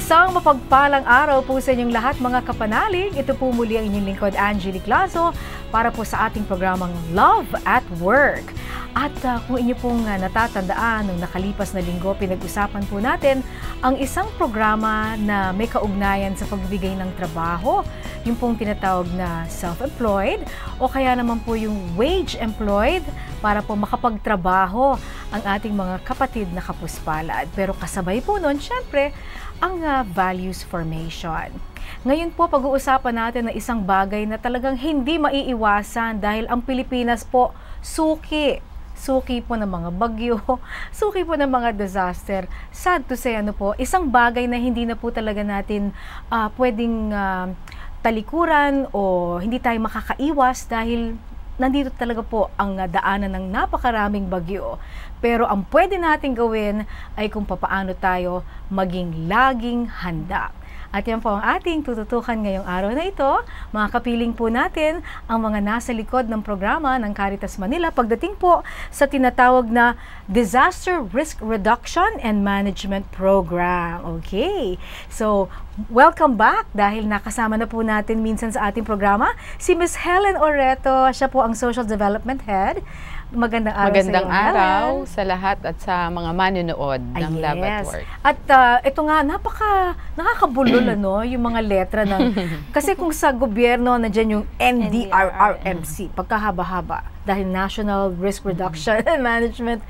Isang mapagpalang araw po sa inyong lahat mga kapanalig. Ito po muli ang inyong lingkod, Angelique Lazo, para po sa ating programang Love at Work. At kung inyo pong natatandaan, nung nakalipas na linggo, pinag-usapan po natin ang isang programa na may kaugnayan sa pagbibigay ng trabaho, yung pong tinatawag na self-employed o kaya naman po yung wage-employed para po makapagtrabaho ang ating mga kapatid na kapuspalad. Pero kasabay po nun, syempre, ang values formation. Ngayon po, pag-uusapan natin na isang bagay na talagang hindi maiiwasan dahil ang Pilipinas po suki. Suki po ng mga bagyo, suki po ng mga disaster. Sad to say, isang bagay na hindi na po talaga natin pwedeng talikuran o hindi tayo makakaiwas dahil nandito talaga po ang daanan ng napakaraming bagyo. Pero ang pwede natin gawin ay kung papaano tayo maging laging handa. At yan po ang ating tututukan ngayong araw na ito. Mga kapiling po natin ang mga nasa likod ng programa ng Caritas Manila pagdating po sa tinatawag na Disaster Risk Reduction and Management Program. Okay, so welcome back dahil nakasama na po natin minsan sa ating programa si Ms. Helen Oreto. Siya po ang Social Development Head. Magandang araw, Magandang araw sa lahat at sa mga manunood ng Love at Work. At ito nga, nakakabulol yung mga letra ng... Kasi kung sa gobyerno, nandiyan yung NDRRMC, pagkahaba-haba, dahil National Risk Reduction and Management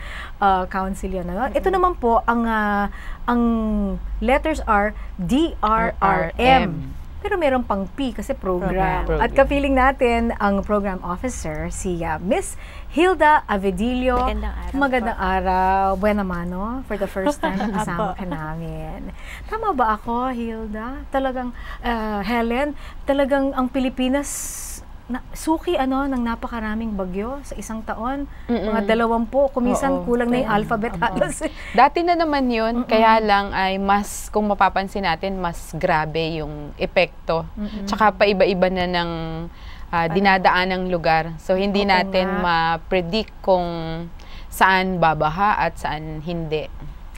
Council yan. Ito naman po, ang letters are DRRM. Pero meron pang P kasi program. At kapiling natin ang program officer, si Miss Hilda Avedillo. Magandang araw. Magandang araw. Buena mano, for the first time kasama ka namin. Tama ba ako, Hilda? Talagang, Helen, talagang ang Pilipinas suki ng napakaraming bagyo sa isang taon. Mga 20, kumisan kulang na yung alphabet halos. Dati na naman yun, kaya lang ay mas, kung mapapansin natin, mas grabe yung epekto. Tsaka paiba-iba na ng dinadaanang lugar. So hindi natin ma-predict kung saan babaha at saan hindi.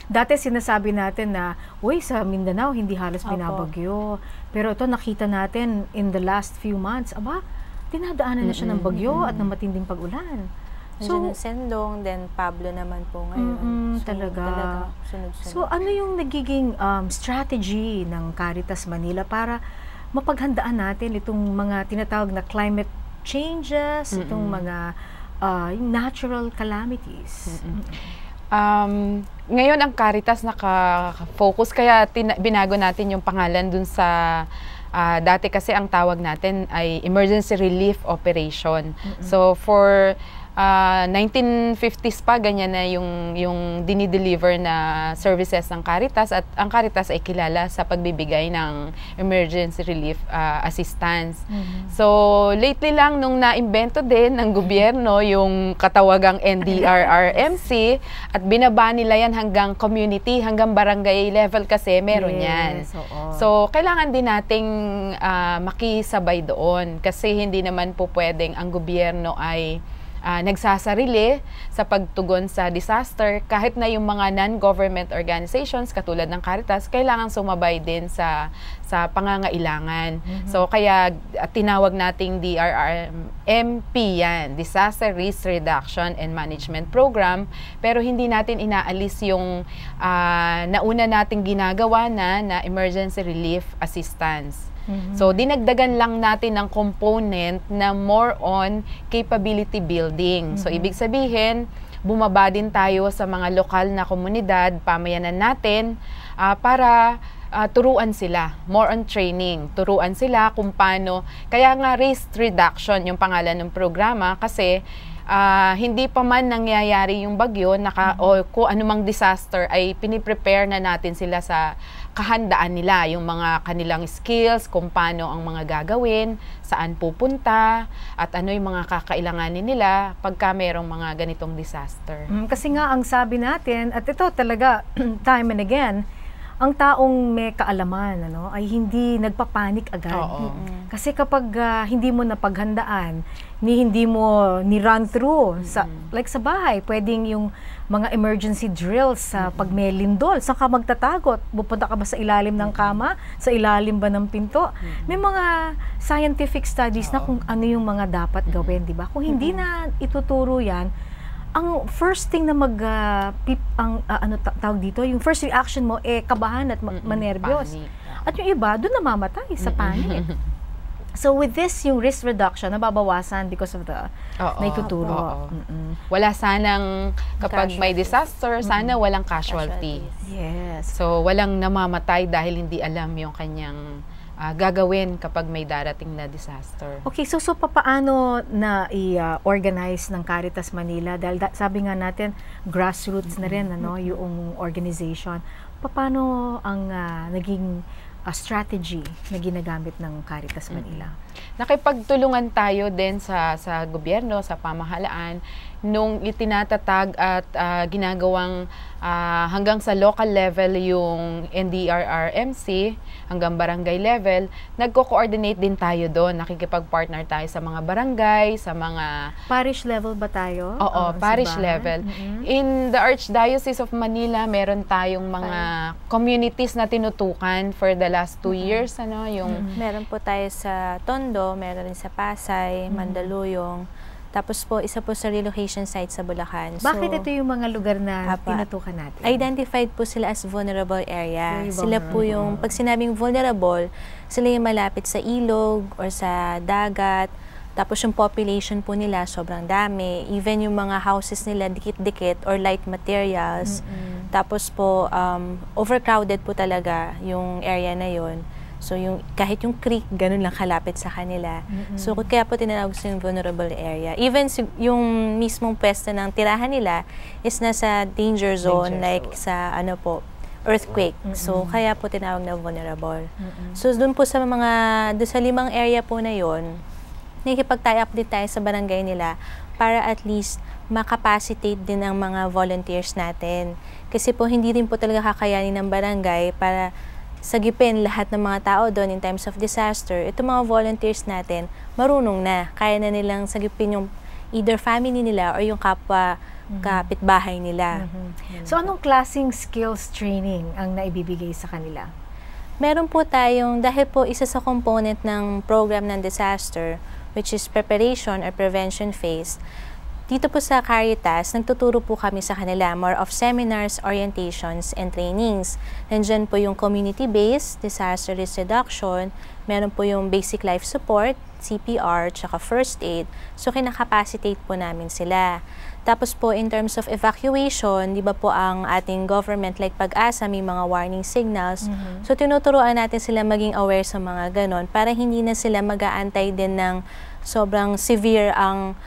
Dati sinasabi natin na, uy, sa Mindanao hindi halos binabagyo. Pero ito nakita natin in the last few months, dinadaanan na siya ng bagyo at ng matinding pag-ulan. So, Sendong, then Pablo naman po ngayon. Talaga. Sunod-sunod. So, ano yung nagiging strategy ng Caritas Manila para mapaghandaan natin itong mga tinatawag na climate changes, itong mga natural calamities? Ngayon ang Caritas naka-focus, kaya binago natin yung pangalan dun sa dati kasi ang tawag natin ay Emergency Relief Operation. So for 1950s pa, ganyan na yung dinideliver na services ng Caritas, at ang Caritas ay kilala sa pagbibigay ng emergency relief assistance. So lately lang nung naimbento din ng gobyerno yung katawagang NDRRMC at binaba nila yan hanggang community, hanggang barangay level kasi meron yan. So kailangan din nating makisabay doon kasi hindi naman po pwedeng ang gobyerno ay nagsasarili sa pagtugon sa disaster, kahit na yung mga non-government organizations katulad ng Caritas kailangan sumabay din sa pangangailangan. So kaya tinawag nating DRRMP yan, Disaster Risk Reduction and Management Program, pero hindi natin inaalis yung nauna nating ginagawa na emergency relief assistance. So, dinagdagan lang natin ng component na more on capability building. So, ibig sabihin, bumaba din tayo sa mga lokal na komunidad, pamayanan natin, para turuan sila, more on training. Turuan sila kung paano, kaya nga risk reduction yung pangalan ng programa kasi hindi pa man nangyayari yung bagyo, o kung anumang disaster ay piniprepare na natin sila sa kahandaan nila, yung mga kanilang skills, kung paano ang mga gagawin, saan pupunta, at ano yung mga kakailanganin nila pagka merong mga ganitong disaster. Kasi nga ang sabi natin, at ito talaga time and again, ang taong may kaalaman ay hindi nagpapanik agad. Kasi kapag hindi mo napaghandaan, hindi mo ni-run through sa bahay, pwedeng yung mga emergency drills sa pag may lindol, saan ka magtatago? Pupunta ka ba sa ilalim ng kama? Sa ilalim ba ng pinto? May mga scientific studies na kung ano yung mga dapat gawin, di ba? Kung hindi na ituturo yan, ang first thing na tawag dito, yung first reaction mo, kabahan at manervyos. At yung iba, doon namamatay sa panic. So with this, yung risk reduction, nababawasan because of the naituturo. Wala sanang, kapag may disaster, sana walang casualty. Yes. So walang namamatay dahil hindi alam yung kanyang gagawin kapag may darating na disaster. Okay, so paano na i-organize ng Caritas Manila? Dahil sabi nga natin, grassroots na rin yung organization. Paano ang naging strategy na ginagamit ng Caritas Manila? Nakipagtulungan tayo din sa gobyerno, sa pamahalaan, nung itinatatag at ginagawang hanggang sa local level yung NDRRMC, hanggang barangay level, nagko-coordinate din tayo doon. Nakikipag-partner tayo sa mga barangay, sa mga... Parish level ba tayo? Oo, parish level. In the Archdiocese of Manila, meron tayong mga communities na tinutukan for the last 2 years. Meron po tayo sa Tondo, meron rin sa Pasay, Mandaluyong. Tapos po, isa po sa relocation site sa Bulacan. Bakit ito yung mga lugar na tinutukan natin? Identified po sila as vulnerable area. Sila po yung, pag sinabing vulnerable, sila yung malapit sa ilog or sa dagat. Tapos yung population po nila sobrang dami. Even yung mga houses nila dikit-dikit or light materials. Tapos po, overcrowded po talaga yung area na yon. So, kahit yung creek, ganun lang kalapit sa kanila. So, kaya po tinawag sa yung vulnerable area. Even yung mismong pwesto ng tirahan nila is nasa danger zone, sa earthquake. So, kaya po tinawag na vulnerable. So, doon po sa doon sa 5 area po na yon, nakikipag-tie up din tayo sa barangay nila para at least makapacitate din ang mga volunteers natin. Kasi po, hindi rin po talaga kakayanin ng barangay para sagipin lahat ng mga tao doon in times of disaster. Ito mga volunteers natin, marunong na. Kaya na nilang sagipin yung either family nila or yung kapitbahay nila. So anong klaseng skills training ang naibibigay sa kanila? Meron po tayong, dahil po isa sa component ng program ng disaster, which is preparation or prevention phase, dito po sa Caritas, nagtuturo po kami sa kanila more of seminars, orientations, and trainings. Nandyan po yung community-based disaster risk reduction, meron po yung basic life support, CPR, tsaka first aid. So, kinakapacitate po namin sila. Tapos po, in terms of evacuation, di ba po ang ating government, like Pag-asa, may mga warning signals. So, tinuturuan natin sila maging aware sa mga ganon para hindi na sila mag-aantay din ng sobrang severe ang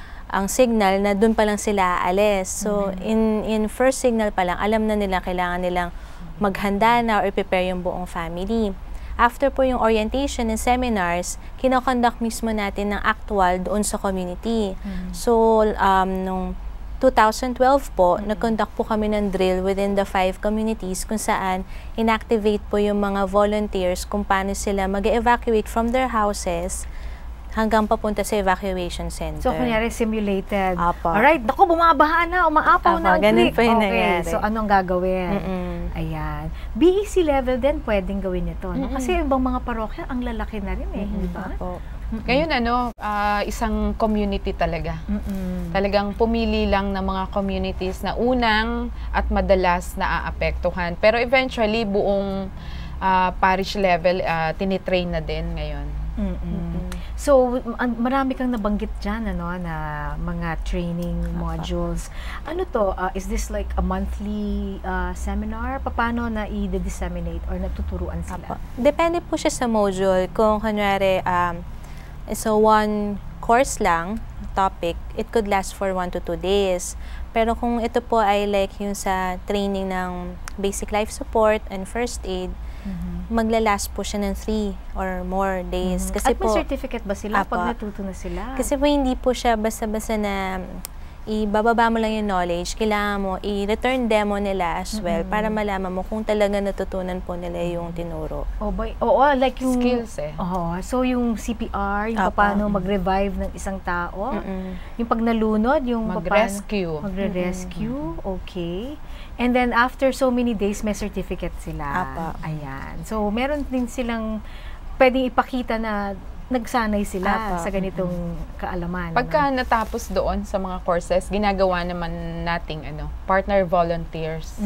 signal na doon pa lang sila aalis. So, in first signal pa lang, alam na nila kailangan nilang maghanda na or prepare yung buong family. After po yung orientation and seminars, kinoconduct mismo natin ng actual doon sa community. So, nung 2012 po, nag-conduct po kami ng drill within the 5 communities kung saan inactivate po yung mga volunteers kung paano sila mag-evacuate from their houses hanggang papunta sa evacuation center. So, kunyari, simulated. Apo. Alright, naku, bumabaha na, umaapaw na ang ganun creek. po yung Okay, nangyari. so anong gagawin? Ayan. BEC level din pwedeng gawin ito. No? Kasi ibang mga parokya, ang lalaki na rin di ba? Apo. Ngayon, isang community talaga. Talagang pumili lang ng mga communities na unang at madalas naaapektuhan. Pero eventually, buong parish level, tinitrain na din ngayon. So, marami kang nabanggit dyan, na mga training modules. Ano to? Is this like a monthly seminar? Paano na i-disseminate or natuturuan sila? Depende po siya sa module. Kung kunwari, so one course lang, topic, it could last for 1 to 2 days. Pero kung ito po ay like yung sa training ng basic life support and first aid, maglalast po siya ng 3 or more days. Kasi at may certificate ba sila pag natuto na sila? Kasi po hindi po siya basta-basta na ibababa mo lang yung knowledge, kailangan mo i-return demo nila as well para malaman mo kung talaga natutunan po nila yung tinuro. Oo, like yung Skills eh. So yung CPR, yung paano mag-revive ng isang tao, yung pag nalunod, yung Mag-rescue. Magre-rescue, okay. And then after so many days, may certificate sila. Ayan. So meron din silang pwedeng ipakita na nagsanay sila sa ganitong kaalaman. Pagka natapos doon sa mga courses, ginagawa naman nating partner volunteers.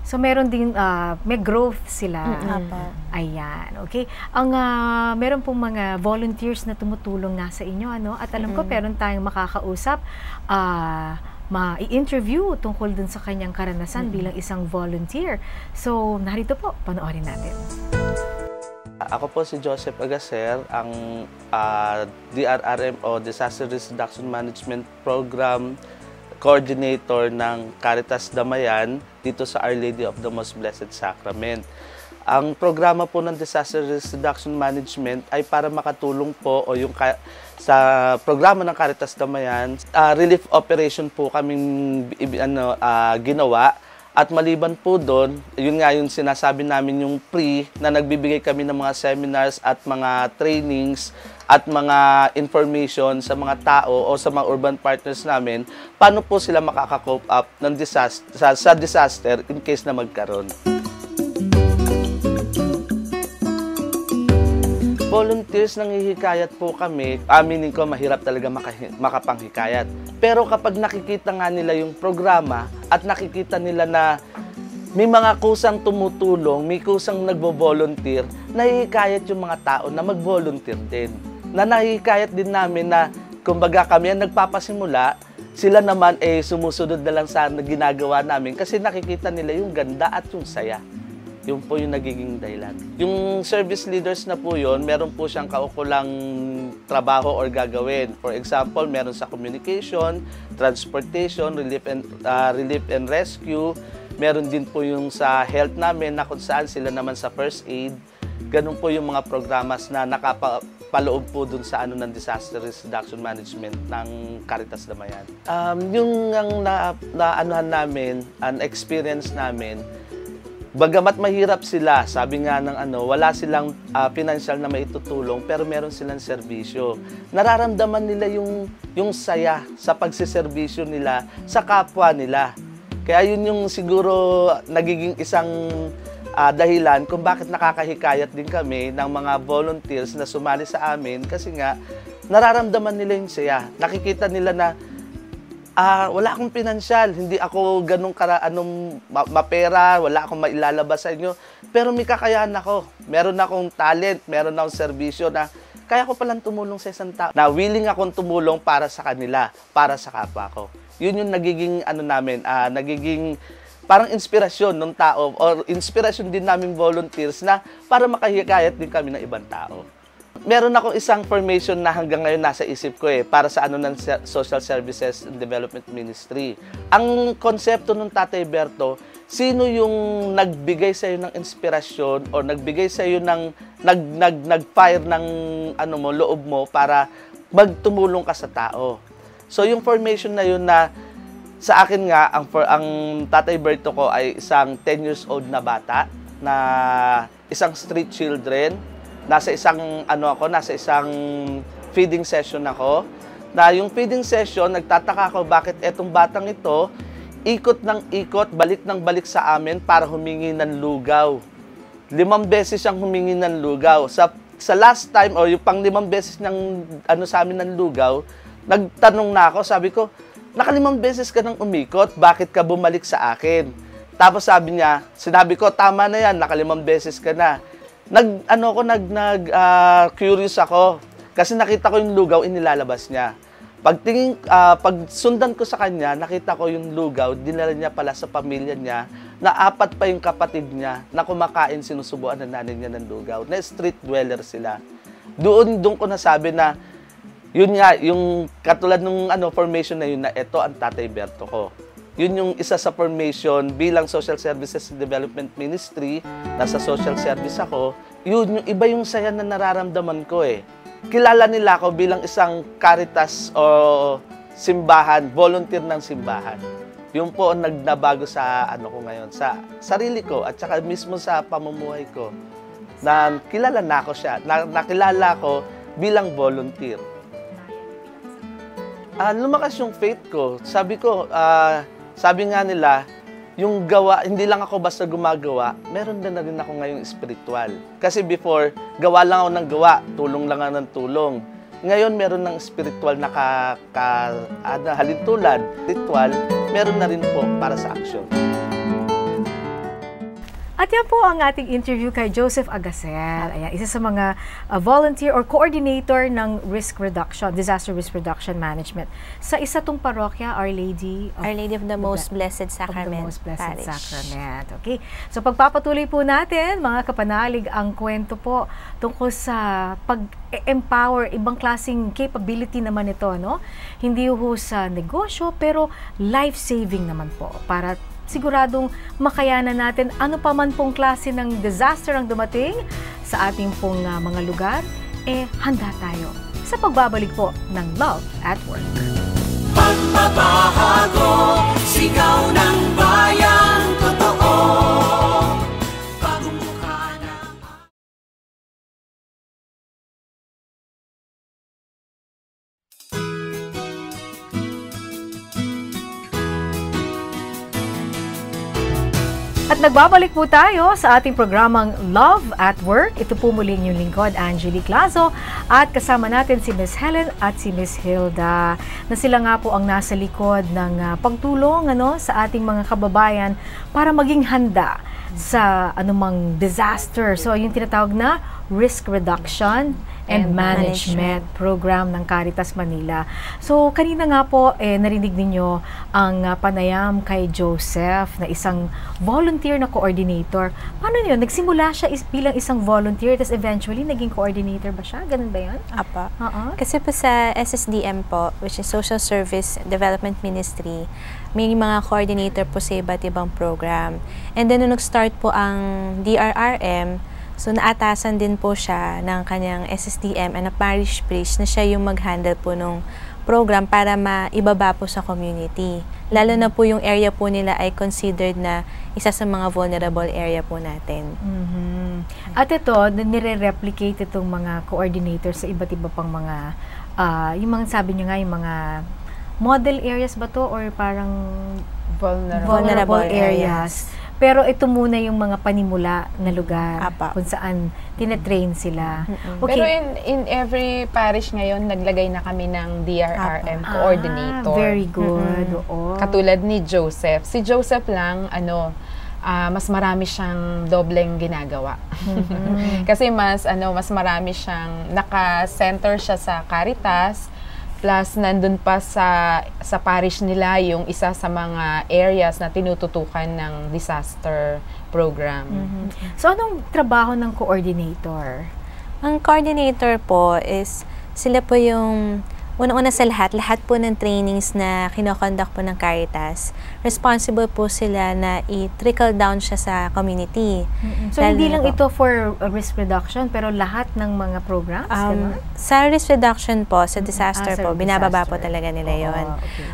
So meron din may growth sila. Ayan, okay. Ang meron pong mga volunteers na tumutulong nga sa inyo at alam ko meron tayong makakausap ma-interview tungkol dun sa kanyang karanasan bilang isang volunteer. So narito po, panoorin natin. Ako po si Joseph Agacer, ang DRRM o Disaster Risk Reduction Management Program Coordinator ng Caritas Damayan dito sa Our Lady of the Most Blessed Sacrament. Ang programa po ng Disaster Risk Reduction Management ay para makatulong po sa programa ng Caritas Damayan, relief operation po kaming ginawa. At maliban po doon, yun nga yung sinasabi namin yung na nagbibigay kami ng mga seminars at mga trainings at mga information sa mga tao o sa mga urban partners namin, paano po sila makaka-cope up ng sa disaster in case na magkaroon. Volunteers, nanghihikayat po kami. Aminin ko, mahirap talaga makapanghikayat. Pero kapag nakikita nga nila yung programa at nakikita nila na may mga kusang tumutulong, may kusang nagbo-volunteer, nahihikayat yung mga tao na mag-volunteer din. Nahihikayat din namin na, kumbaga kami ang nagpapasimula, sila naman sumusunod na lang sa ginagawa namin kasi nakikita nila yung ganda at yung saya. Yun po yung nagiging dahilan. Yung service leaders na po yun, meron po siyang kaukulang trabaho or gagawin. For example, meron sa communication, transportation, relief and rescue. Meron din po yung sa health namin na kung saan sila naman sa first aid. Ganun po yung mga programas na nakapaloob po dun sa ng Disaster Risk Reduction Management ng Caritas Damayan. Yung naanuhan namin, an experience namin, bagamat mahirap sila, sabi nga ng wala silang financial na maitutulong, pero meron silang serbisyo. Nararamdaman nila yung saya sa pagsiservisyo nila sa kapwa nila. Kaya yun yung siguro nagiging isang dahilan kung bakit nakakahikayat din kami ng mga volunteers na sumali sa amin kasi nga nararamdaman nila yung saya. Nakikita nila na wala akong pinansyal, hindi ako ganun mapera, wala akong mailalabas sa inyo. Pero may kakayahan ako. Meron akong talent, meron akong serbisyo na kaya ko palang tumulong sa isang tao. Na willing akong tumulong para sa kanila, para sa kapwa ko. Yun yung nagiging nagiging parang inspirasyon ng tao or inspirasyon din naming volunteers na para makahikayat din kami ng ibang tao. Meron akong isang formation na hanggang ngayon nasa isip ko para sa ng Social Services and Development Ministry. Ang konsepto ng Tatay Berto, sino yung nagbigay sa iyo ng inspirasyon o nagbigay sa iyo ng nag-fire ng loob mo para magtumulong ka sa tao. So yung formation na yun na sa akin nga ang Tatay Berto ko ay isang 10 years old na bata na isang street children. Nasa isang feeding session ako. Na yung feeding session, nagtataka ako bakit etong batang ito, ikot ng ikot, balik ng balik sa amin para humingi ng lugaw. 5 beses siyang humingi ng lugaw. Sa last time, o yung pang 5 beses ng sa amin ng lugaw, nagtanong na ako, sabi ko, naka-5 beses ka nang umikot, bakit ka bumalik sa akin? Tapos sinabi ko, tama na yan, naka-5 beses ka na. Curious ako kasi nakita ko yung lugaw inilalabas niya. Pag sundan ko sa kanya, nakita ko yung lugaw, dinala niya pala sa pamilya niya, na 4 pa yung kapatid niya na kumakain, sinusubuan ng nanay niya ng lugaw, na street dweller sila. Doon ko nasabi na, yun nga, yung katulad ng formation na yun, na ito ang Tatay Berto ko. Yun yung isa sa formation bilang Social Services and Development Ministry, nasa social service ako, yun yung iba yung saya na nararamdaman ko Kilala nila ako bilang isang Caritas o simbahan, volunteer ng simbahan. Yung po ang nagnabago sa ano ko ngayon, sa sarili ko at saka mismo sa pamumuhay ko. Na kilala na ako siya, nakilala ko bilang volunteer. Lumakas yung faith ko. Sabi nga nila, yung gawa, hindi lang ako basta gumagawa, meron na rin ako ngayong spiritual. Kasi before, gawa lang ako ng gawa, tulong lang ako ng tulong. Ngayon, meron ng spiritual na halintulad. Ritual, meron na rin po para sa action. At yan po ang ating interview kay Joseph Agasel. Ayan, isa sa mga volunteer or coordinator ng risk reduction, disaster risk reduction management. Sa isa tong parokya, Our Lady of the Most Blessed Sacrament. Of the Most Blessed Parish. Sacrament. Okay. So pagpapatuloy po natin, mga kapanalig, ang kwento po tungkol sa pag-empower, ibang klaseng capability naman ito, no? Hindi ho sa negosyo, pero life-saving naman po para siguradong makayanan natin ano pa man pong klase ng disaster ang dumating sa ating pong mga lugar, handa tayo sa pagbabalik po ng Love at Work. Pagbabago, sigaw ng bayan, totoo. Bagong mukha na. At nagbabalik po tayo sa ating programang Love at Work. Ito po muli yung lingkod, Angelique Lazo. At kasama natin si Miss Helen at si Miss Hilda. Na sila nga po ang nasa likod ng pagtulong sa ating mga kababayan para maging handa sa anumang disaster. So yung tinatawag na risk reduction and management program ng Caritas Manila. So kanina nga po narinig ninyo ang panayam kay Joseph na isang volunteer na coordinator. Paano yun? Nagsimula siya bilang isang volunteer tapos eventually naging coordinator ba siya? Ganun ba yun? Apa. Kasi po sa SSDM po, which is Social Service Development Ministry, may mga coordinator po sa iba't ibang program. And then nung nag-start po ang DRRM, so naatasan din po siya ng kanyang SSDM and a parish priest na siya yung mag-handle po nung program para maibaba po sa community. Lalo na po yung area po nila ay considered na isa sa mga vulnerable area po natin. At ito, nire-replicate itong mga coordinators sa iba't iba pang mga, yung mga sabi nyo nga, yung mga model areas ba to or parang vulnerable areas. Pero ito muna yung mga panimula na lugar kung saan tinetrain sila. Okay. Pero in every parish ngayon, naglagay na kami ng DRRM coordinator. Very good. Oo. Katulad ni Joseph. Si Joseph lang, mas marami siyang dobleng ginagawa. Kasi mas marami siyang, naka-center siya sa Caritas, plus nandun pa sa parish nila yung isa sa mga areas na tinututukan ng disaster program. So anong trabaho ng coordinator? Ang coordinator po is, sila po yung una-una sa lahat po ng trainings na kinoconduct po ng Caritas, responsible po sila na i-trickle down siya sa community. So hindi lang ito for risk reduction, pero lahat ng mga programs? Sa risk reduction po, sa disaster po, binababa po talaga nila yon.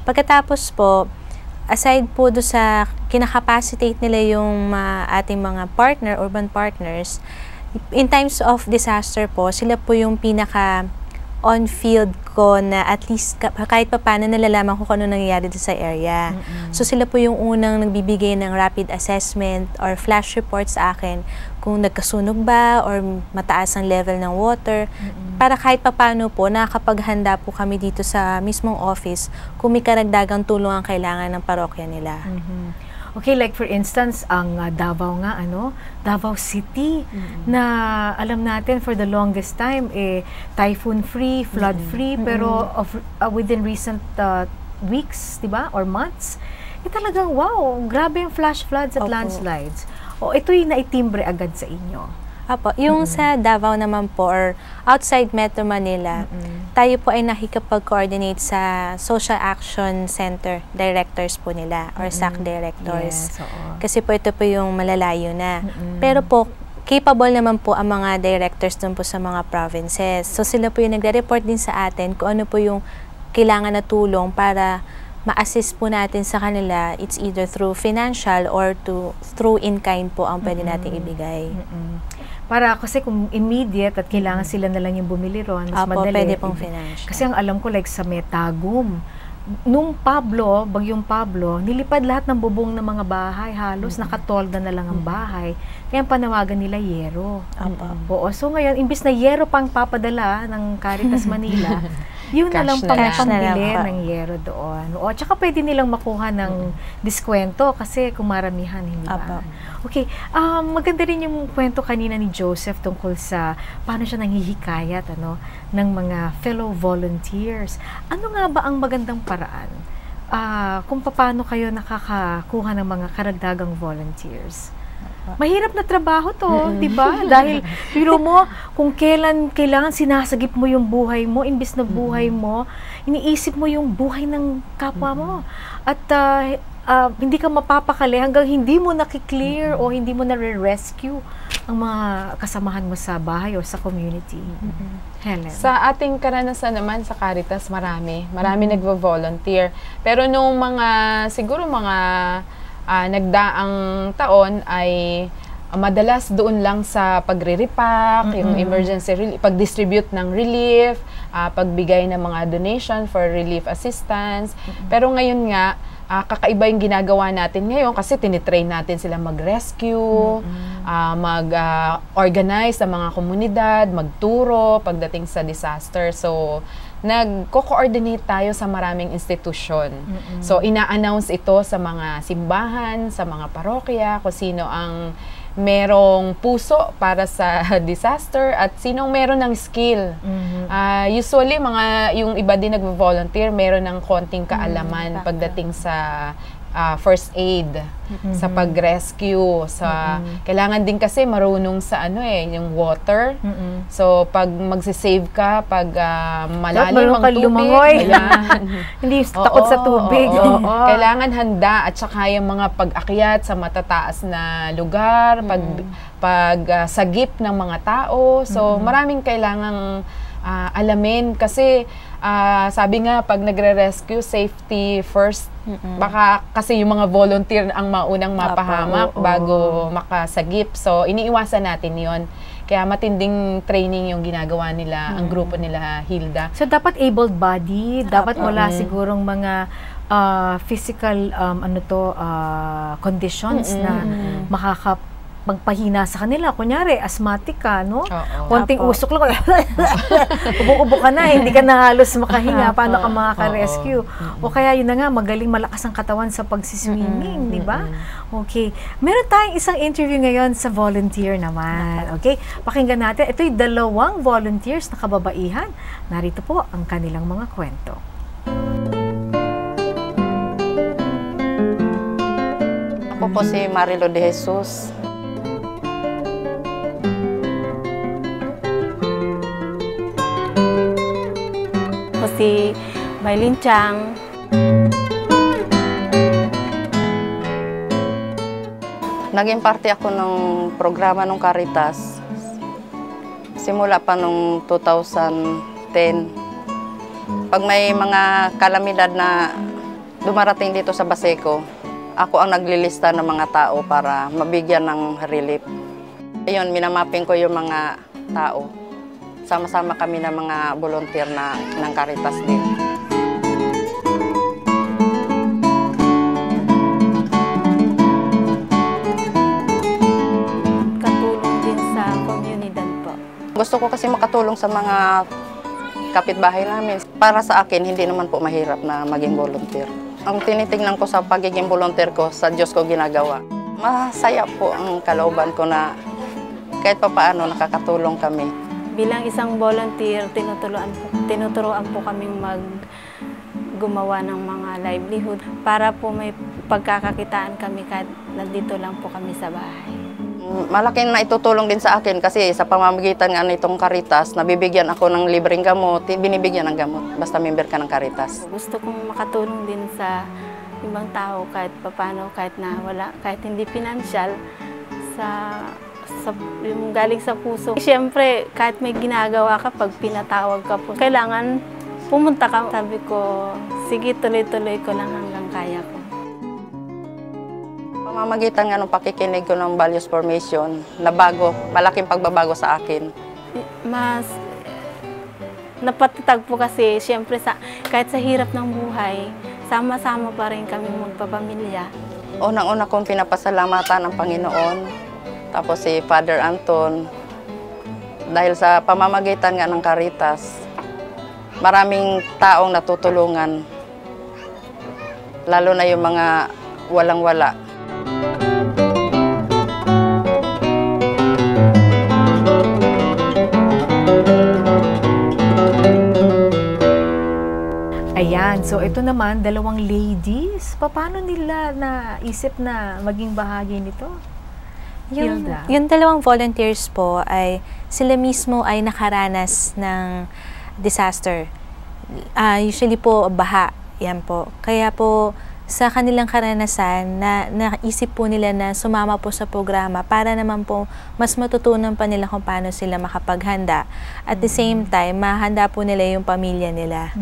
Pagkatapos po, aside po do sa kinakapacitate nila yung ating mga partner, urban partners, in times of disaster po, sila po yung pinaka on-field ko na at least kahit pa paano nalalaman ko kung ano nangyayari sa area. So sila po yung unang nagbibigay ng rapid assessment or flash report sa akin kung nagkasunog ba or mataas ang level ng water. Para kahit pa paano po, nakakapaghanda po kami dito sa mismong office kung may karagdagang tulong ang kailangan ng parokya nila. Okay, like for instance, ang Davao nga, Davao City, na alam natin for the longest time, typhoon-free, flood-free, pero within recent weeks, diba, or months, talagang, wow, grabe yung flash floods at landslides. Ito'y naitimbre agad sa inyo. Apo, yung sa Davao naman po, or outside Metro Manila, tayo po ay nakikipag-coordinate sa Social Action Center directors po nila, or SAC directors. Kasi po ito po yung malalayo na. Pero po, capable naman po ang mga directors dun po sa mga provinces. So sila po yung nagre-report din sa atin kung ano po yung kailangan na tulong para ma-assist po natin sa kanila. It's either through financial or through in-kind po ang pwede nating ibigay. Para kasi kung immediate at kailangan sila na lang yung bumili ron, mas madali. Pwede pong financial. Kasi ang alam ko like sa Metagum, nung bagyong Pablo, nilipad lahat ng bubong ng mga bahay, halos nakatolda na lang ang bahay. Kaya ang panawagan nila yero. Oo, so ngayon, imbis na yero pang papadala ng Caritas Manila, yun na lang pambili ng yero doon. O, tsaka pwede nilang makuha ng diskwento kasi kung maramihan, hindi ba? Okay, maganda rin yung kwento kanina ni Joseph tungkol sa paano siya nanghihikayat ng mga fellow volunteers. Ano nga ba ang magandang paraan kung paano kayo nakakakuha ng mga karagdagang volunteers? Mahirap na trabaho to, di ba? Dahil, biro mo, kung kailan kailangan sinasagip mo yung buhay mo, imbis na buhay mo, iniisip mo yung buhay ng kapwa mo. At hindi ka mapapakali hanggang hindi mo nakiklear o hindi mo na-rescue ang mga kasamahan mo sa bahay o sa community. Helen? Sa ating karanasan naman sa Caritas, marami nagvo-volunteer. Pero nung siguro mga nagdaang taon ay madalas doon lang sa pagre-repack, yung emergency relief, pag-distribute ng relief, pagbigay ng mga donation for relief assistance. Pero ngayon nga, kakaiba yung ginagawa natin ngayon kasi tinitrain natin sila mag-rescue, mag-organize ng mga komunidad, magturo pagdating sa disaster. So, nagko-coordinate tayo sa maraming institusyon. So, ina-announce ito sa mga simbahan, sa mga parokya, kung sino ang merong puso para sa disaster at sinong meron ng skill. Usually, yung iba din nagvo-volunteer, meron ng konting kaalaman pagdating sa first aid, sa pag-rescue. Kailangan din kasi marunong sa yung water. So, pag magsisave ka, pag malalim ang tubig, hindi takot sa tubig. Kailangan handa at saka yung mga pag-akyat sa matataas na lugar, pag-sagip ng mga tao. So, maraming kailangang alamin kasi sabi nga pag nagre-rescue, safety first. Baka kasi yung mga volunteer ang maunang mapahamak bago makasagip. So, iniiwasan natin yon. Kaya matinding training yung ginagawa nila, ang grupo nila Hilda. So, dapat able-bodied, dapat wala sigurong mga physical conditions na magpahina sa kanila. Kunyari, asthmatic ka, no? Konting usok lang, ubo-ubo ka na, hindi ka na halos makahinga, paano ka makaka-rescue? O kaya yun na nga, magaling malakas ang katawan sa pagsiswimming, di ba? Okay. Meron tayong isang interview ngayon sa volunteer naman. Okay? Pakinggan natin. Ito'y 2 volunteers na kababaihan. Narito po ang kanilang mga kwento. Ako po si Marilo de Jesus. Ako si Maylin Chang. Naging parte ako ng programa ng Caritas. Simula pa nung 2010. Pag may mga kalamidad na dumarating dito sa Baseco, ako ang naglilista ng mga tao para mabigyan ng relief. Ayun, minamapping ko yung mga tao. Sama-sama kami ng mga volunteer ng Caritas din. Katulong din sa komunidad po. Gusto ko kasi makatulong sa mga kapitbahay namin. Para sa akin, hindi naman po mahirap na maging volunteer. Ang tinitingnan ko sa pagiging volunteer ko, sa Diyos ko ginagawa. Masaya po ang kalooban ko na kahit papaano nakakatulong kami. Bilang isang volunteer, tinuturuan po kaming gumawa ng mga livelihood para po may pagkakakitaan kami kahit nandito lang po kami sa bahay. Malaking naitutulong din sa akin kasi sa pamamagitan nga nitong Caritas, nabibigyan ako ng libreng gamot, binibigyan ng gamot, basta member ka ng Caritas. Gusto kong makatulong din sa ibang tao kahit papano, kahit na wala, kahit hindi pinansyal, yung galing sa puso. Siyempre, kahit may ginagawa ka, pag pinatawag ka po, kailangan pumunta ka. Sabi ko, sige, tuloy-tuloy ko lang hanggang kaya ko. Pamamagitan nga ng pakikinig ko ng values formation, malaking pagbabago sa akin. Mas napatatag po kasi, siyempre, kahit sa hirap ng buhay, sama-sama pa rin kami magpapamilya. Unang-una kong pinapasalamatan ang Panginoon, tapos si Father Anton, dahil sa pamamagitan nga ng Caritas, maraming taong natutulungan, lalo na yung mga walang-wala. Ayan, so ito naman, dalawang ladies. Paano nila naisip na maging bahagi nito? Yung dalawang volunteers po ay sila mismo ay nakaranas ng disaster. Usually po baha, yan po. Kaya po sa kanilang karanasan naisip po nila na sumama po sa programa para naman po mas matutunan pa nila kung paano sila makapaghanda. At the same time, mahanda po nila yung pamilya nila.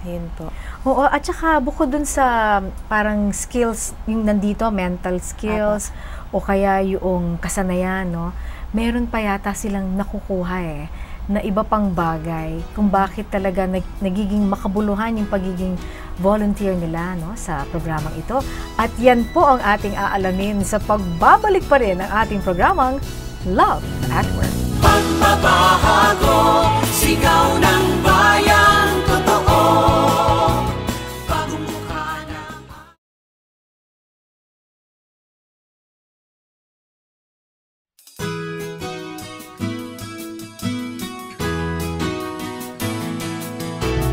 Ayun po. Oo, at saka bukod dun sa parang skills, yung nandito, mental skills, o kaya yung kasanayan, no? Meron pa yata silang nakukuha na iba pang bagay kung bakit talaga nagiging makabuluhan yung pagiging volunteer nila, no, sa programang ito. At yan po ang ating aalamin sa pagbabalik pa rin ng ating programang Love at Work. Pagbabago, sigaw ng bayan, totoo. Bagong mukha na.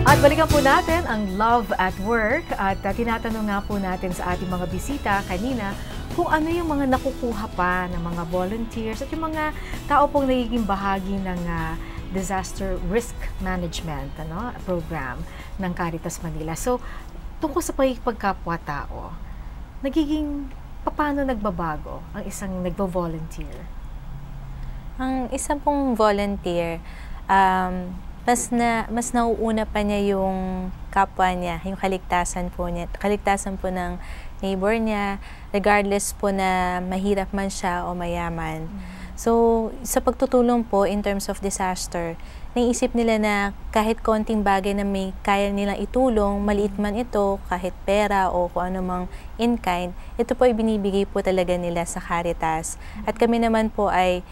At balikan po natin ang Love at Work at tinatanong nga po natin sa ating mga bisita kanina kung ano yung mga nakukuha pa ng mga volunteers at yung mga tao pong nagiging bahagi ng disaster risk management program ng Caritas Manila. So, tungkol sa pagkapwa-tao, nagiging paano nagbabago ang isang nagvo-volunteer? Ang isang pong volunteer, mas nauuna pa niya yung kapwa niya, yung kaligtasan po ng neighbor niya, regardless po na mahirap man siya o mayaman. So, sa pagtutulong po in terms of disaster, naisip nila na kahit konting bagay na may kaya nilang itulong, maliit man ito, kahit pera o kung ano mang in-kind, ito po ibinibigay po talaga nila sa Caritas. At kami naman po ay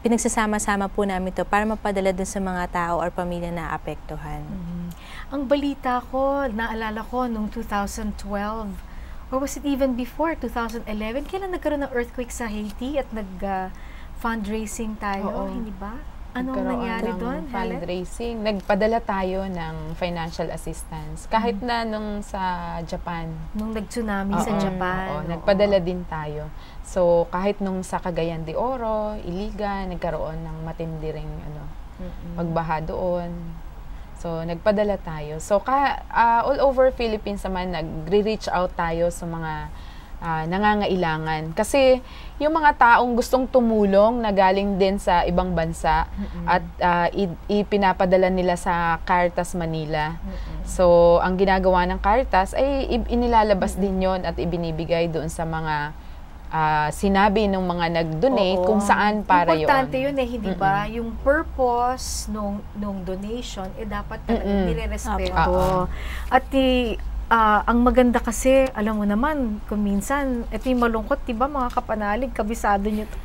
pinagsasama-sama po namin ito para mapadala dun sa mga tao or pamilya na apektuhan. Ang balita ko, naalala ko, noong 2012, or was it even before 2011, kailan nagkaroon ng earthquake sa Haiti at nag-fundraising tayo, hindi ba? Anong nangyari doon, Helen? Fundraising. Nagpadala tayo ng financial assistance. Kahit na nung sa Japan. Nung nag-tsunami sa Japan. Nagpadala din tayo. So, kahit nung sa Cagayan de Oro, Iligan, nagkaroon ng matindi ring pagbaha doon. So, nagpadala tayo. So, all over Philippines naman, nagre-reach out tayo sa mga nangangailangan. Kasi yung mga taong gustong tumulong na galing din sa ibang bansa at ipinapadala nila sa Caritas Manila. So, ang ginagawa ng Caritas ay inilalabas din yon at ibinibigay doon sa mga sinabi ng mga nag-donate kung saan para yun. Importante yun hindi ba? Yung purpose nung donation, dapat talagang nire-respeto. At ang maganda kasi, alam mo naman, kung minsan, ito yung malungkot, diba mga kapanalig, kabisado nyo to,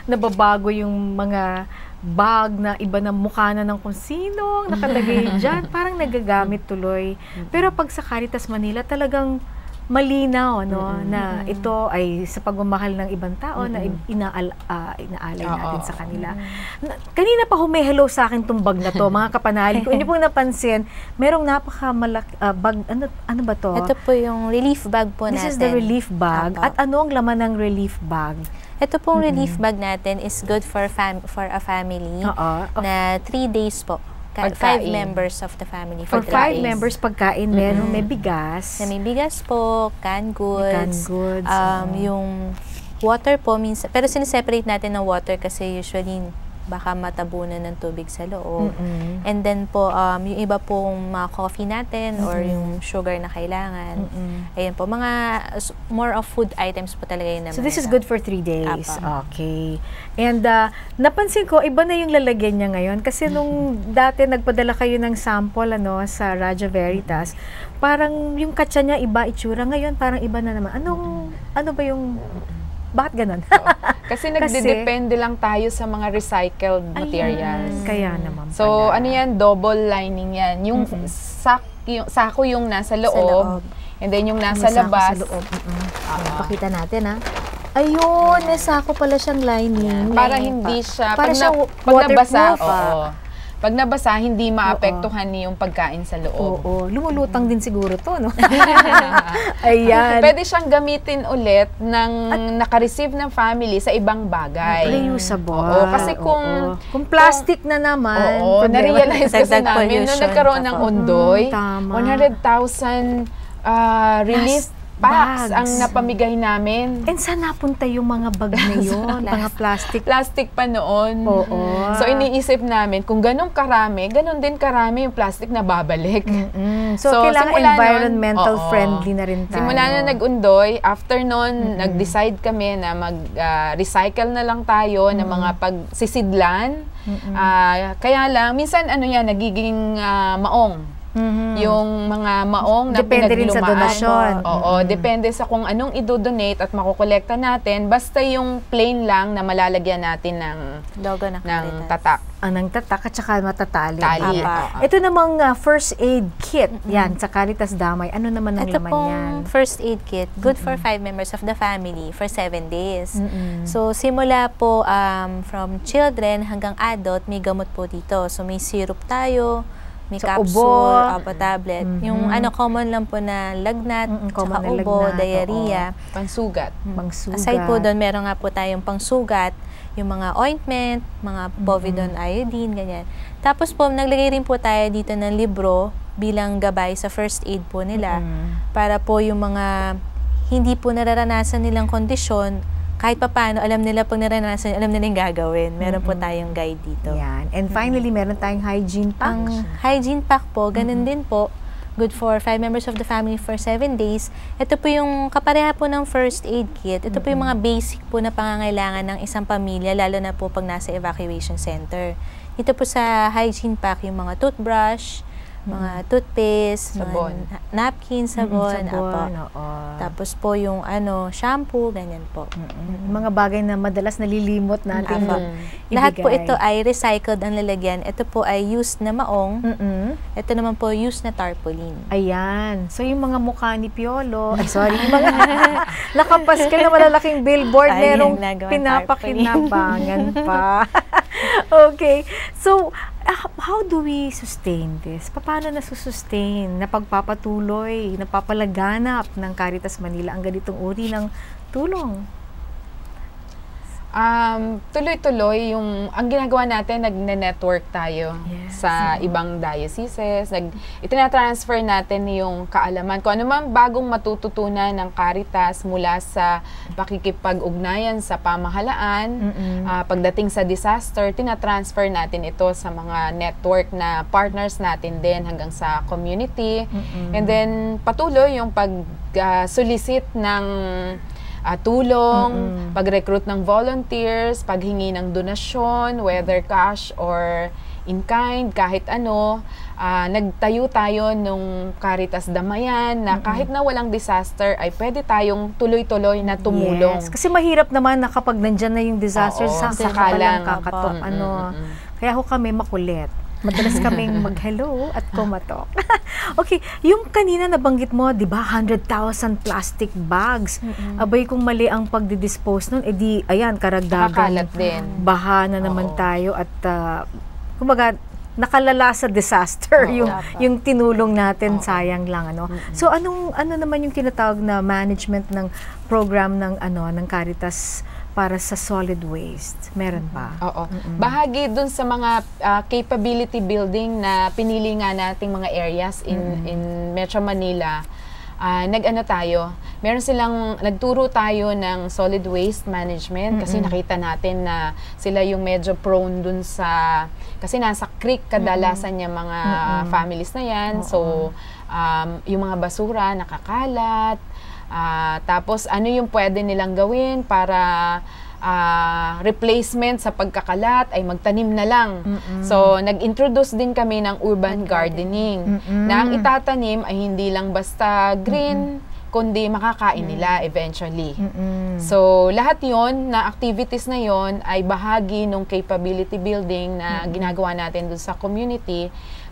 nababago yung mga bag na iba na mukha na ng kung sino, nakalagay dyan, parang nagagamit tuloy. Pero pag sa Caritas Manila, talagang malinaw, na ito ay sa pagmamahal ng ibang tao na inaalay natin sa kanila. Kanina pa humehelo sa akin itong bag na to, mga kapanalig. Kung inyo pong napansin, merong napakamalaki bag, ano ba to? Ito po yung relief bag po natin. This is the relief bag. At ano ang laman ng relief bag? Ito pong relief bag natin is good for a family na 3 days po. 5 members of the family for 5 members pagkain, may bigas. May bigas po, canned goods. Yung water po, minsan, pero sineseparate natin ng water kasi usually baka matabunan ng tubig sa loob. And then po, yung iba pong mga coffee natin or yung sugar na kailangan. Ayan po, mga more of food items po talaga yun naman. So this is good for 3 days. Apa. Okay. And napansin ko, iba na yung lalagyan niya ngayon. Kasi nung dati nagpadala kayo ng sample sa Radyo Veritas, parang yung katsa niya iba itsura. Ngayon parang iba na naman. Ano ba yung... Bakit ganun? Kasi nagdedepende lang tayo sa mga recycled materials. Kaya naman So, pala. ano yan? Double lining yan. Yung sako yung nasa loob. And then yung nasa labas. Sa loob. Pakita natin, Ayun, may sako pala siyang lining. Para hindi siya, Para siya pag nabasa, waterproof. Pag nabasa, hindi maapektuhan yung pagkain sa loob. Oo, lumulutang din siguro to, no? Ayan. Pwede siyang gamitin ulit ng naka-receive ng family sa ibang bagay. Reusable. Oo, kasi kung plastic na naman. Na-realize kasi Dagdag namin nung pollution. nagkaroon ng Ondoy, Tama. 100,000 relief packs ang napamigay namin. And saan napunta yung mga bag na yun? Mga plastic. Plastic pa noon. Oo. So iniisip namin, kung ganun karami, ganun din karami yung plastic na babalik. So kailangan environmental friendly na rin tayo. Simula na nag-Ondoy, after nun, nag-decide kami na mag-recycle na lang tayo ng mga pagsisidlan. Kaya lang, minsan nagiging maong. Yung mga maong na depende rin sa donasyon. Oo, depende sa kung anong i-donate at makukolekta natin. Basta yung plain lang na malalagyan natin ng logo ng tatak. Ng tatak at saka matatali. Tali. Ito namang first aid kit. Yan, sa Caritas Damay. Ano naman ang laman yan? Ito first aid kit, good for 5 members of the family for 7 days. So, simula po from children hanggang adult, may gamot po dito. So, may syrup tayo, may capsule, tablet. Yung common lang po na lagnat, tsaka ubo, diarrhea. Pansugat. Aside po doon, meron nga po tayong pangsugat, yung mga ointment, mga povidone iodine, ganyan. Tapos po, naglagay rin po tayo dito ng libro bilang gabay sa first aid po nila para po yung mga hindi po nararanasan nilang kondisyon, kahit pa paano, alam nila pag naranasan, alam nila yung gagawin. Meron po tayong guide dito. Yan. And finally, meron tayong hygiene pack. Ang hygiene pack po, ganun din po. Good for 5 members of the family for 7 days. Ito po yung kapareha po ng first aid kit. Ito po yung mga basic po na pangangailangan ng isang pamilya, lalo na po pag nasa evacuation center. Ito po sa hygiene pack, yung mga toothbrush, mga toothpaste, sabon, mga napkin, sabon, tapos po yung shampoo, ganyan po. Mga bagay na madalas nalilimot natin lahat po ito ay recycled ang lalagyan. Ito po ay used na maong. Ito naman po used na tarpaulin. Ayan. So yung mga mukha ni Piolo, yung mga nakapaskel na malalaking billboard, merong pinapakinabangan pa. Okay. So, how do we sustain this? Paano nasusustain, napagpapatuloy, napapalaganap ng Caritas Manila ang ganitong uri ng tulong? Tuloy-tuloy ang ginagawa natin, nagne-network tayo sa ibang dioceses, itinatransfer natin yung kaalaman. Kung ano man bagong matututunan ng Caritas mula sa pakikipag-ugnayan sa pamahalaan, pagdating sa disaster, tinatransfer natin ito sa mga network na partners natin din hanggang sa community. And then patuloy yung pag-solicit ng tulong, pag-recruit ng volunteers, paghingi ng donasyon, whether cash or in kind, kahit ano. Nagtayo tayo nung Caritas Damayan na kahit na walang disaster ay pwede tayong tuloy-tuloy na tumulong. Yes, kasi mahirap naman na kapag nandyan na yung disaster, saka lang kakatok. Kaya kami makulit. Madalas kaming mag-hello at kumatok. Okay, yung kanina nabanggit mo, di ba, 100,000 plastic bags. Abay, kung mali ang pagdi-dispose nun, edi, ayan, karagdagan. Nakakalat din. Baha na naman tayo at, kumbaga, nakalala sa disaster yung tinulong natin, sayang lang, So, ano naman yung tinatawag na management ng program ng Caritas para sa solid waste? Meron ba? Oo. Bahagi dun sa mga capability building na pinili nga nating mga areas in Metro Manila, meron silang, nagturo tayo ng solid waste management kasi nakita natin na sila yung medyo prone dun sa, kasi nasa creek kadalasan yung mga families na yan. So, yung mga basura nakakalat, tapos ano yung pwede nilang gawin para replacement sa pagkakalat ay magtanim na lang. So, nag-introduce din kami ng urban gardening na ang itatanim ay hindi lang basta green, kundi makakain nila eventually. So, lahat yon na activities na yon ay bahagi ng capability building na ginagawa natin dun sa community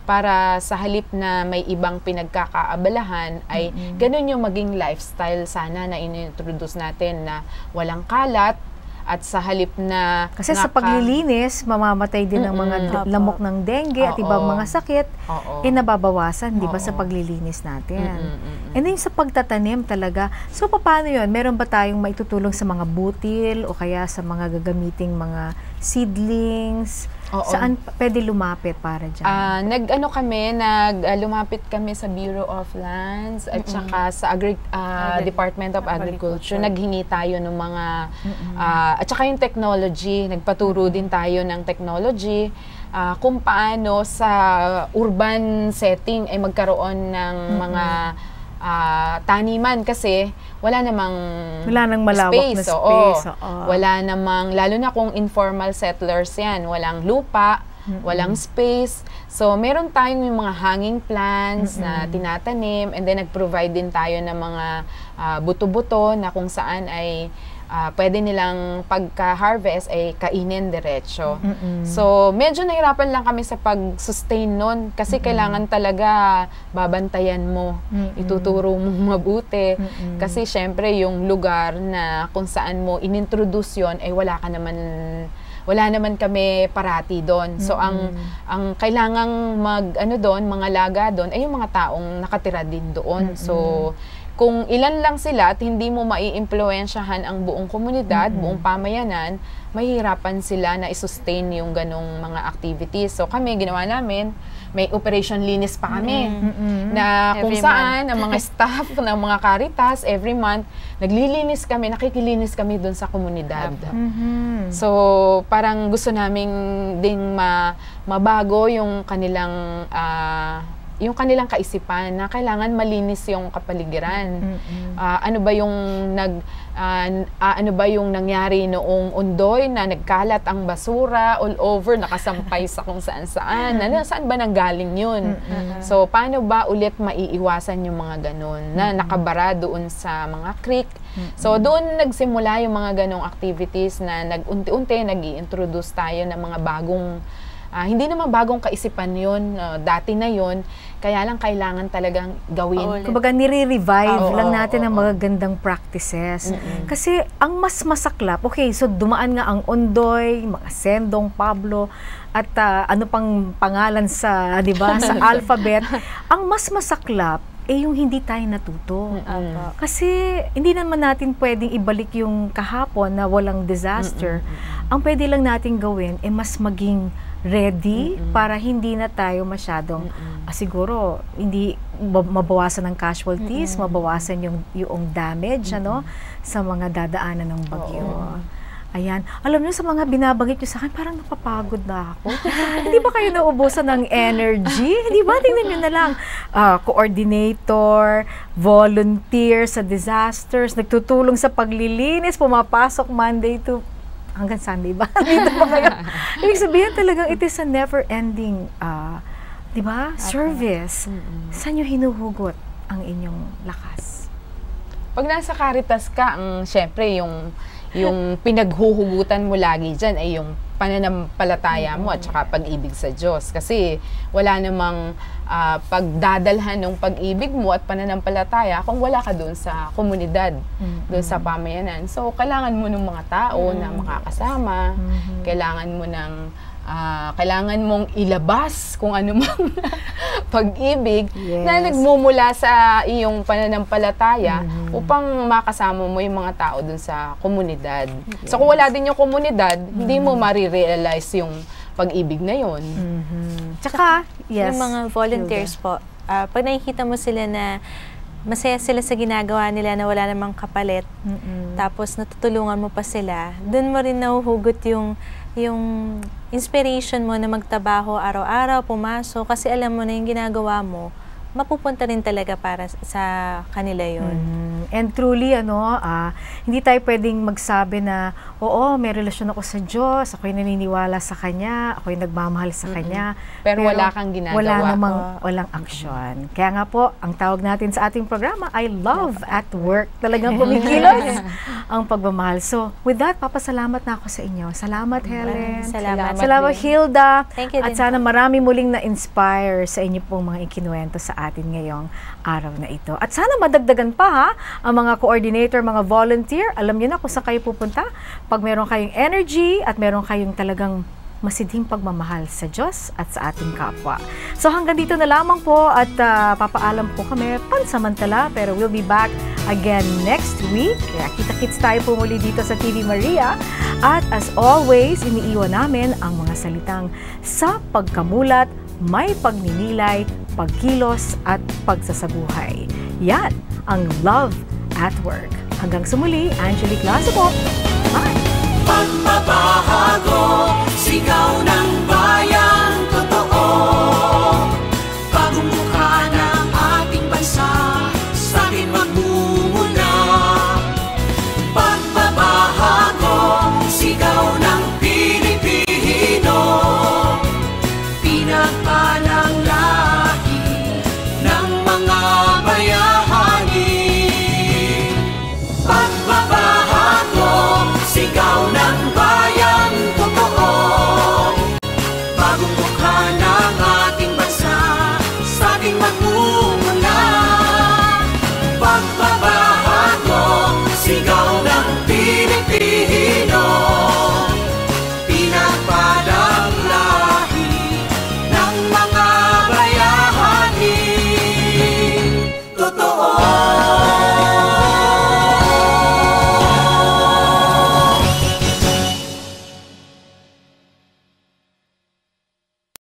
para sa halip na may ibang pinagkakaabalahan ay ganun yung maging lifestyle sana na in-introduce natin na walang kalat at sa halip na kasi sa paglilinis, mamamatay din ng mga lamok ng dengue at ibang mga sakit, nababawasan, di ba, sa paglilinis natin. And then sa pagtatanim talaga, so paano yun? Meron ba tayong maitutulong sa mga butil o kaya sa mga gagamiting mga seedlings? Saan pwede lumapit para dyan? Lumapit kami sa Bureau of Lands at saka sa Department of Agriculture. Naghingi tayo ng mga, at saka yung technology, nagpaturo din tayo ng technology kung paano sa urban setting ay magkaroon ng mga taniman kasi wala nang malawak na space. space. Wala namang, lalo na kung informal settlers yan, walang lupa, walang space. So, meron tayong yung mga hanging plants na tinatanim and then nag-provide din tayo ng mga buto-buto na kung saan ay pwede nilang pagka-harvest ay kainin diretso. So, medyo nahirapan lang kami sa pag-sustain nun kasi kailangan talaga babantayan mo, ituturo mo mabuti. Kasi syempre yung lugar na kung saan mo inintroduce yun ay wala naman kami parati doon. So, ang kailangang mga laga doon ay yung mga taong nakatira din doon. So, kung ilan lang sila at hindi mo maiimpluwensyahan ang buong komunidad, buong pamayanan, mahihirapan sila na i-sustain yung ganong mga activities. So kami, ginawa namin, may Operation Linis pa kami na kung saan ang mga staff ng mga Caritas every month, naglilinis kami, nakikilinis kami dun sa komunidad. So parang gusto naming ding mabago yung kanilang kaisipan na kailangan malinis yung kapaligiran. Ano ba yung nangyari noong Ondoy na nagkalat ang basura all over, nakasampay sa kung saan-saan. Saan ba nanggaling yun? So, paano ba ulit maiiwasan yung mga ganun na nakabara doon sa mga creek? So, doon nagsimula yung mga ganong activities na nag-unti-unti, nag-i-introduce tayo ng mga bagong hindi naman bagong kaisipan yun, dati na yun, kaya lang kailangan talagang gawin. Kumbaga nire-revive lang natin ang mga gandang practices. Kasi ang mas masaklap, so dumaan nga ang Ondoy, mga Sendong, Pablo, at ano pang pangalan sa, di ba, sa alphabet. Ang mas masaklap, yung hindi tayo natuto. Kasi hindi naman natin pwedeng ibalik yung kahapon na walang disaster. Ang pwede lang natin gawin mas maging ready para hindi na tayo masyadong siguro hindi mabawasan ng casualties, mabawasan yung damage sa mga dadaanan ng bagyo. Ayan. Alam niyo, sa mga binabanggit niyo sa akin, parang napapagod na ako. Hindi ba kayo nauubusan ng energy? Hindi ba? Tingnan niyo na lang. Coordinator, volunteer sa disasters, nagtutulong sa paglilinis, pumapasok Monday to hanggang Sunday ba? Dito ba kayo? Ibig sabihin talagang it is a never-ending di ba? Service. Saan niyo hinuhugot ang inyong lakas? Pag nasa Caritas ka, syempre yung pinaghuhugutan mo lagi dyan ay yung pananampalataya mo at saka pag-ibig sa Diyos. Kasi wala namang pagdadalhan ng pag-ibig mo at pananampalataya kung wala ka doon sa komunidad, doon sa pamayanan. So, kailangan mo ng mga tao na makakasama, kailangan mong ilabas kung ano mang pag-ibig na nagmumula sa iyong pananampalataya upang makasama mo yung mga tao dun sa komunidad. So kung wala din yung komunidad, hindi mo marirealize yung pag-ibig na yun. Tsaka, yung mga volunteers po, pag nakikita mo sila na masaya sila sa ginagawa nila na wala namang kapalit. Tapos natutulungan mo pa sila. Doon mo rin nahuhugot yung inspiration mo na magtrabaho araw-araw, pumasok, kasi alam mo na yung ginagawa mo, mapupunta rin talaga para sa kanila yun. And truly, hindi tayo pwedeng magsabi na, oo, may relasyon ako sa Diyos, ako'y naniniwala sa Kanya, ako'y nagmamahal sa Kanya. Pero wala kang ginagawa. Walang aksyon. Kaya nga po, ang tawag natin sa ating programa ay Love at Work. Talagang kumikilos ang pagmamahal. So, with that, papasalamat na ako sa inyo. Salamat, Helen. Salamat, Hilda. Thank you At din sana marami muling na-inspire sa inyo pong mga ikinuwento sa atin ngayong araw na ito. At sana madagdagan pa ang mga coordinator, mga volunteer. Alam niyo na kung saan kayo pupunta. Pag meron kayong energy at meron kayong talagang masidhing pagmamahal sa Diyos at sa ating kapwa. So hanggang dito na lamang po at papaalam po kami pansamantala, pero we'll be back again next week. Kaya kita-kits tayo po muli dito sa TV Maria. At as always, iniiwan namin ang mga salitang sa pagkamulat, may pagninilay, pagkilos at pagsasabuhay. Yan ang Love at Work. Hanggang sa muli, Angelique Lazo po. Bye! Pagbabago, sigaw ng